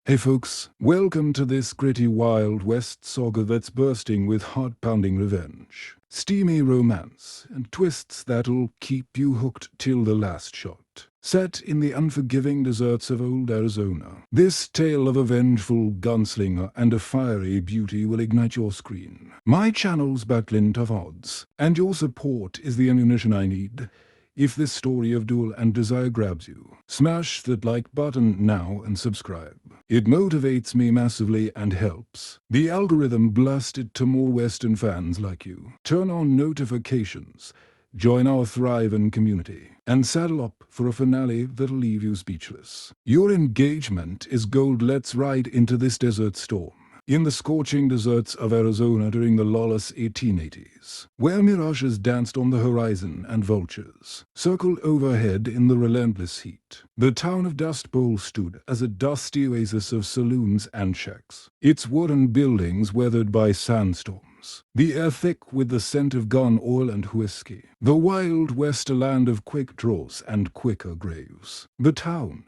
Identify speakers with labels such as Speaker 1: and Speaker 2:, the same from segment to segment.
Speaker 1: Hey folks, welcome to this gritty Wild West saga that's bursting with heart-pounding revenge, steamy romance, and twists that'll keep you hooked till the last shot. Set in the unforgiving deserts of old Arizona, this tale of a vengeful gunslinger and a fiery beauty will ignite your screen. My channel's battling tough odds, and your support is the ammunition I need. If this story of duel and desire grabs you, smash that like button now and subscribe. It motivates me massively and helps the algorithm blast it to more Western fans like you. Turn on notifications, join our thriving community, and saddle up for a finale that'll leave you speechless. Your engagement is gold. Let's ride into this desert storm. In the scorching deserts of Arizona during the lawless 1880s, where mirages danced on the horizon and vultures circled overhead in the relentless heat, the town of Dust Bowl stood as a dusty oasis of saloons and shacks, its wooden buildings weathered by sandstorms, the air thick with the scent of gun oil and whiskey. The Wild West, a land of quick draws and quicker graves. The town,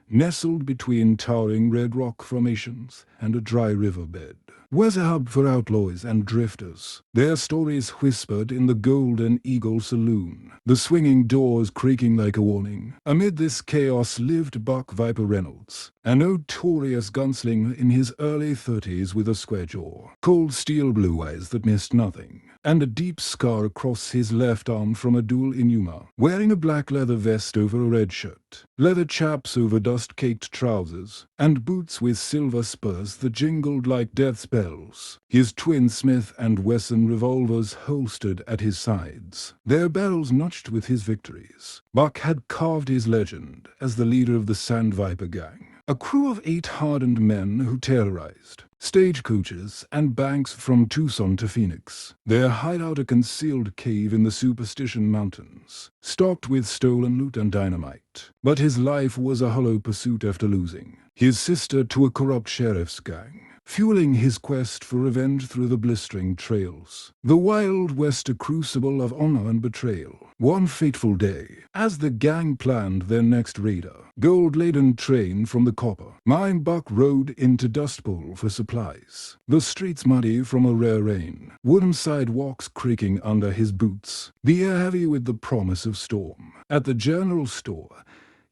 Speaker 1: nestled between towering red rock formations and a dry riverbed, was a hub for outlaws and drifters, their stories whispered in the Golden Eagle saloon, the swinging doors creaking like a warning. Amid this chaos lived Buck Viper Reynolds, a notorious gunslinger in his early 30s with a square jaw, cold steel blue eyes that missed nothing, and a deep scar across his left arm from a duel in Yuma. Wearing a black leather vest over a red shirt, leather chaps over dust-caked trousers, and boots with silver spurs that jingled like death's bells, his twin Smith & Wesson revolvers holstered at his sides, their barrels notched with his victories, Buck had carved his legend as the leader of the Sand Viper gang, a crew of 8 hardened men who terrorized stagecoaches and banks from Tucson to Phoenix, their hideout a concealed cave in the Superstition Mountains, stocked with stolen loot and dynamite. But his life was a hollow pursuit after losing his sister to a corrupt sheriff's gang, fueling his quest for revenge through the blistering trails. The Wild West, a crucible of honor and betrayal. One fateful day, as the gang planned their next raider, gold-laden train from the copper mine, Buck rode into Dust Bowl for supplies. The streets muddy from a rare rain, wooden sidewalks creaking under his boots, the air heavy with the promise of storm. At the general store,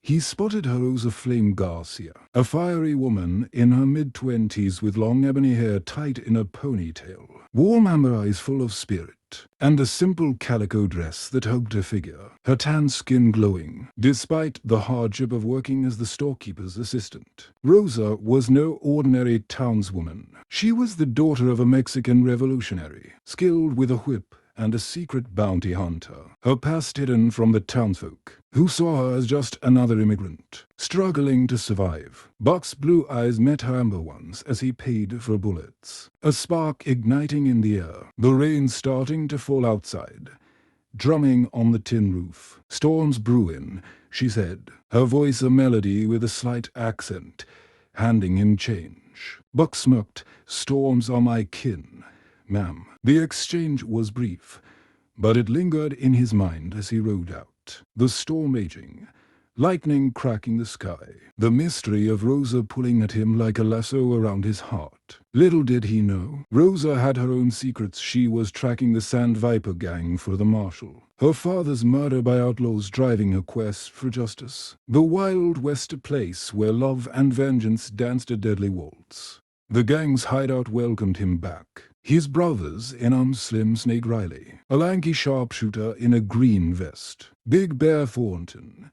Speaker 1: he spotted Rosa Garcia, a fiery woman in her mid-20s with long ebony hair tied in a ponytail, warm amber eyes full of spirit, and a simple calico dress that hugged her figure, her tan skin glowing, despite the hardship of working as the storekeeper's assistant. Rosa was no ordinary townswoman. She was the daughter of a Mexican revolutionary, skilled with a whip and a secret bounty hunter, her past hidden from the townsfolk, who saw her as just another immigrant, struggling to survive. Buck's blue eyes met her amber ones as he paid for bullets, a spark igniting in the air, the rain starting to fall outside, drumming on the tin roof. "Storm's brewing," she said, her voice a melody with a slight accent, handing him change. Buck smirked. "Storms are my kin, ma'am." The exchange was brief, but it lingered in his mind as he rode out. The storm raging, lightning cracking the sky, the mystery of Rosa pulling at him like a lasso around his heart. Little did he know, Rosa had her own secrets. She was tracking the Sand Viper gang for the marshal, her father's murder by outlaws driving a quest for justice. The Wild West, a place where love and vengeance danced a deadly waltz. The gang's hideout welcomed him back. His brothers in arms, Slim Snake Riley, a lanky sharpshooter in a green vest, Big Bear Thornton,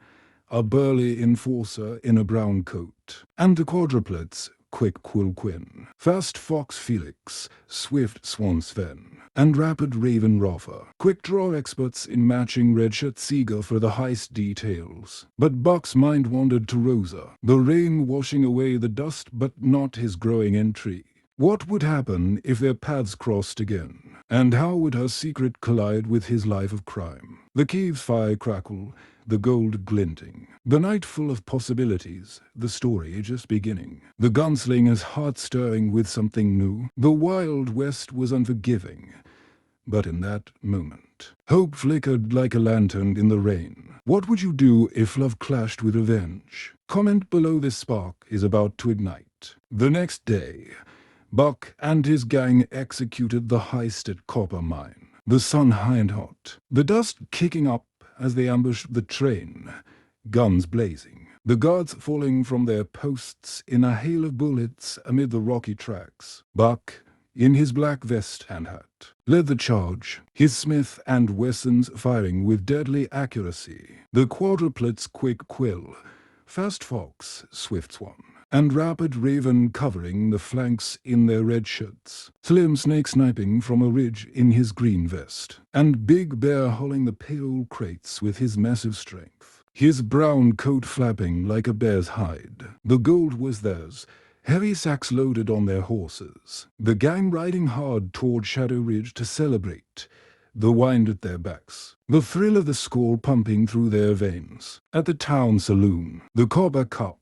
Speaker 1: a burly enforcer in a brown coat, and the quadruplets, Quick Quill Quinn, Fast Fox Felix, Swift Swan Sven, and Rapid Raven Roffer, quick draw experts in matching redshirt Saga for the heist details. But Buck's mind wandered to Rosa, the rain washing away the dust but not his growing intrigue. What would happen if their paths crossed again? And how would her secret collide with his life of crime? The cave's fire crackle, the gold glinting. The night full of possibilities, the story just beginning. The gunslinger's heart stirring with something new. The Wild West was unforgiving. But in that moment, hope flickered like a lantern in the rain. What would you do if love clashed with revenge? Comment below. This spark is about to ignite. The next day, Buck and his gang executed the heist at Copper Mine. The sun high and hot, the dust kicking up as they ambushed the train, guns blazing, the guards falling from their posts in a hail of bullets amid the rocky tracks. Buck, in his black vest and hat, led the charge, his Smith and Wessons firing with deadly accuracy. The quadruplets Quick Quill, Fast Fox, Swift Swan, and Rapid Raven covering the flanks in their red shirts, Slim Snake sniping from a ridge in his green vest, and Big Bear hauling the payroll crates with his massive strength, his brown coat flapping like a bear's hide. The gold was theirs, heavy sacks loaded on their horses, the gang riding hard toward Shadow Ridge to celebrate, the wind at their backs, the thrill of the score pumping through their veins. At the town saloon, the Copper Cup,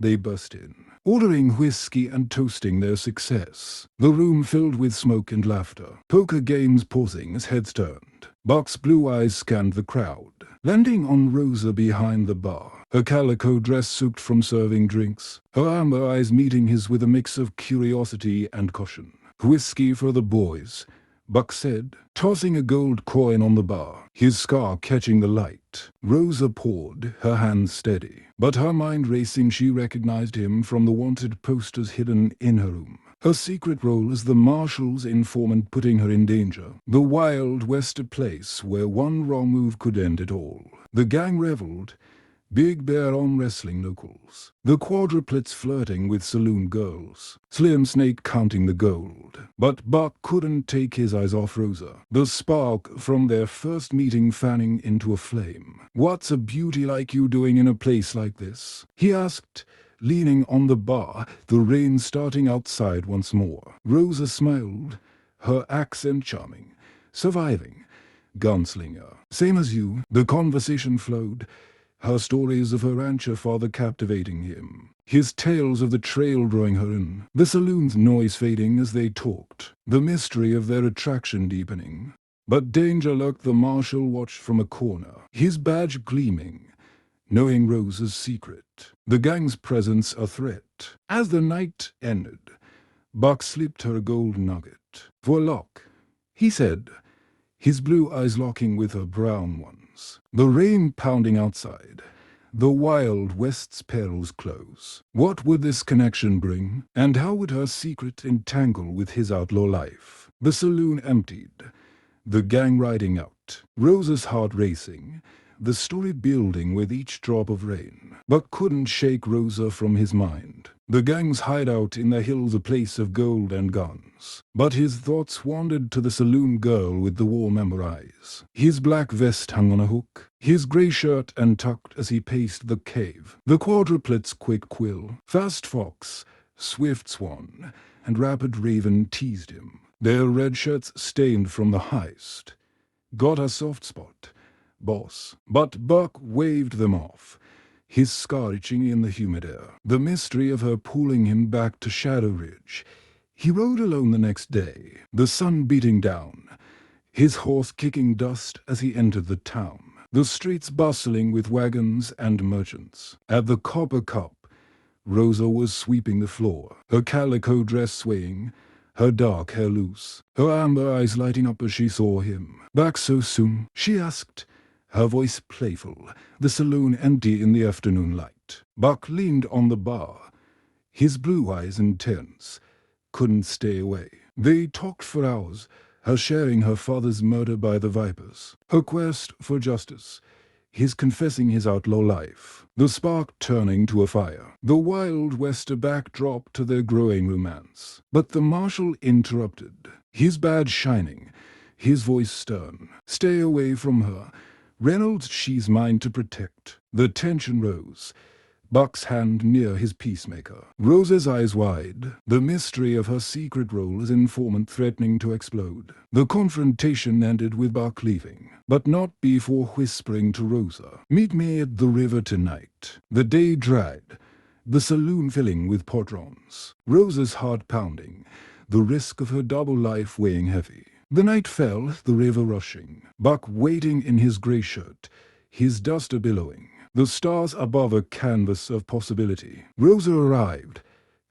Speaker 1: they burst in, ordering whiskey and toasting their success. The room filled with smoke and laughter, poker games pausing as heads turned. Buck's blue eyes scanned the crowd, landing on Rosa behind the bar, her calico dress soaked from serving drinks, her amber eyes meeting his with a mix of curiosity and caution. "Whiskey for the boys," Buck said, tossing a gold coin on the bar, his scar catching the light. Rosa poured, her hands steady, but her mind racing. She recognized him from the wanted posters hidden in her room. Her secret role as the marshal's informant putting her in danger. The Wild West, a place where one wrong move could end it all. The gang reveled, Big Bear arm wrestling locals, the quadruplets flirting with saloon girls, Slim Snake counting the gold. But Buck couldn't take his eyes off Rosa, the spark from their first meeting fanning into a flame. "What's a beauty like you doing in a place like this?" he asked, leaning on the bar, the rain starting outside once more. Rosa smiled, her accent charming. "Surviving. Gunslinger. Same as you." The conversation flowed, her stories of her rancher father captivating him, his tales of the trail drawing her in, the saloon's noise fading as they talked, the mystery of their attraction deepening. But danger lurked. The marshal watched from a corner, his badge gleaming, knowing Rosa's secret, the gang's presence a threat. As the night ended, Buck slipped her a gold nugget. "For luck," he said, his blue eyes locking with her brown ones. The rain pounding outside, the Wild West's perils close. What would this connection bring? And how would her secret entangle with his outlaw life? The saloon emptied, the gang riding out, Rosa's heart racing, the story building with each drop of rain. Buck couldn't shake Rosa from his mind. The gang's hideout in the hills, a place of gold and guns. But his thoughts wandered to the saloon girl with the warm amber eyes. His black vest hung on a hook, his grey shirt untucked as he paced the cave. The quadruplets Quick Quill, Fast Fox, Swift Swan, and Rapid Raven teased him, their red shirts stained from the heist. "Got a soft spot, boss." But Buck waved them off, his scar itching in the humid air. The mystery of her pulling him back to Shadow Ridge. He rode alone the next day, the sun beating down, his horse kicking dust as he entered the town, the streets bustling with wagons and merchants. At the Copper Cup, Rosa was sweeping the floor, her calico dress swaying, her dark hair loose, her amber eyes lighting up as she saw him. "Back so soon?" she asked, her voice playful, the saloon empty in the afternoon light. Buck leaned on the bar, his blue eyes intense, couldn't stay away. They talked for hours, her sharing her father's murder by the Vipers, her quest for justice, his confessing his outlaw life, the spark turning to a fire, the Wild West a backdrop to their growing romance. But the marshal interrupted, his badge shining, his voice stern. "Stay away from her. Reynolds, she's mine to protect." The tension rose, Buck's hand near his peacemaker, Rosa's eyes wide, the mystery of her secret role as informant threatening to explode. The confrontation ended with Buck leaving, but not before whispering to Rosa, "Meet me at the river tonight." The day dragged, the saloon filling with patrons, Rosa's heart pounding, the risk of her double life weighing heavy. The night fell, the river rushing, Buck waiting in his grey shirt, his duster billowing, the stars above a canvas of possibility. Rosa arrived,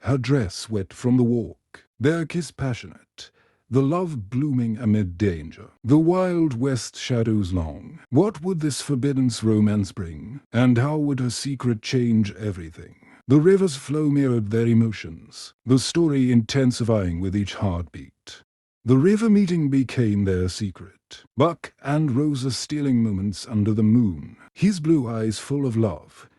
Speaker 1: her dress wet from the walk, their kiss passionate, the love blooming amid danger. The Wild West shadows long. What would this forbidden romance bring? And how would her secret change everything? The river's flow mirrored their emotions, the story intensifying with each heartbeat. The river meeting became their secret. Buck and Rosa stealing moments under the moon, his blue eyes full of love,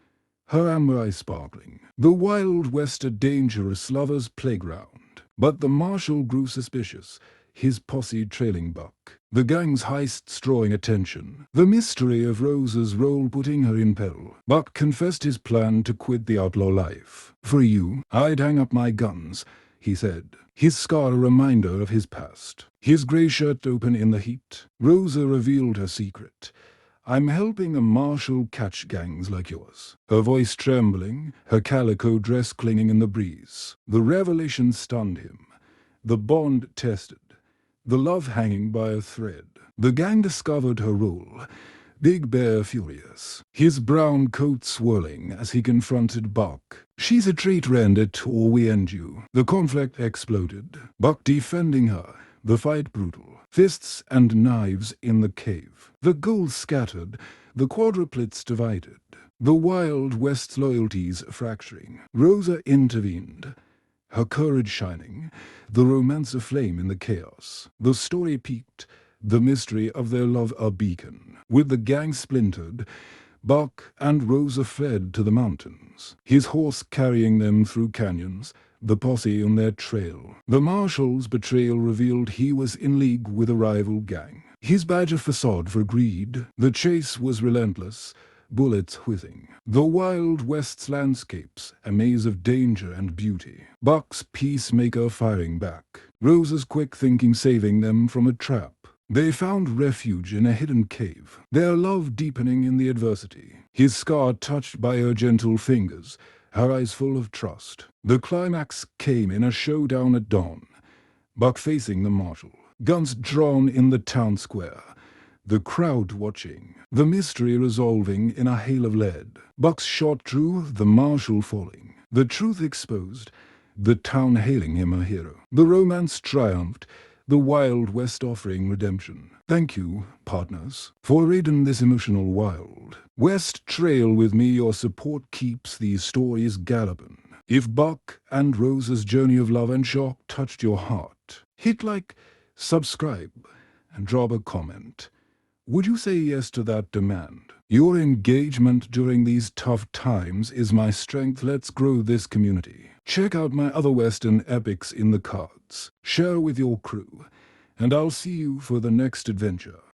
Speaker 1: her amber eyes sparkling. The Wild West a dangerous lover's playground. But the marshal grew suspicious, his posse trailing Buck. The gang's heists drawing attention. The mystery of Rosa's role putting her in peril. Buck confessed his plan to quit the outlaw life. "For you, I'd hang up my guns," he said, his scar a reminder of his past. His grey shirt open in the heat. Rosa revealed her secret. "I'm helping a marshal catch gangs like yours." Her voice trembling, her calico dress clinging in the breeze. The revelation stunned him. The bond tested. The love hanging by a thread. The gang discovered her role. Big Bear furious, his brown coat swirling as he confronted Buck. "She's a traitor, end it, or we end you." The conflict exploded. Buck defending her. The fight brutal. Fists and knives in the cave. The gold scattered. The quadruplets divided. The Wild West's loyalties fracturing. Rosa intervened, her courage shining, the romance aflame in the chaos. The story peaked, the mystery of their love a beacon. With the gang splintered, Buck and Rosa fled to the mountains, his horse carrying them through canyons, the posse on their trail. The marshal's betrayal revealed he was in league with a rival gang. His badge a facade for greed. The chase was relentless, bullets whizzing. The Wild West's landscapes, a maze of danger and beauty. Buck's peacemaker firing back. Rosa's quick thinking saving them from a trap. They found refuge in a hidden cave, their love deepening in the adversity. His scar touched by her gentle fingers, her eyes full of trust. The climax came in a showdown at dawn. Buck facing the marshal, guns drawn in the town square. The crowd watching, the mystery resolving in a hail of lead. Buck's shot true, the marshal falling. The truth exposed, the town hailing him a hero. The romance triumphed, the Wild West offering redemption. Thank you, partners, for reading this emotional Wild West trail with me. Your support keeps these stories galloping. If Buck and Rosa's journey of love and shock touched your heart, hit like, subscribe, and drop a comment. Would you say yes to that demand? Your engagement during these tough times is my strength. Let's grow this community. Check out my other Western epics in the cards. Share with your crew, and I'll see you for the next adventure.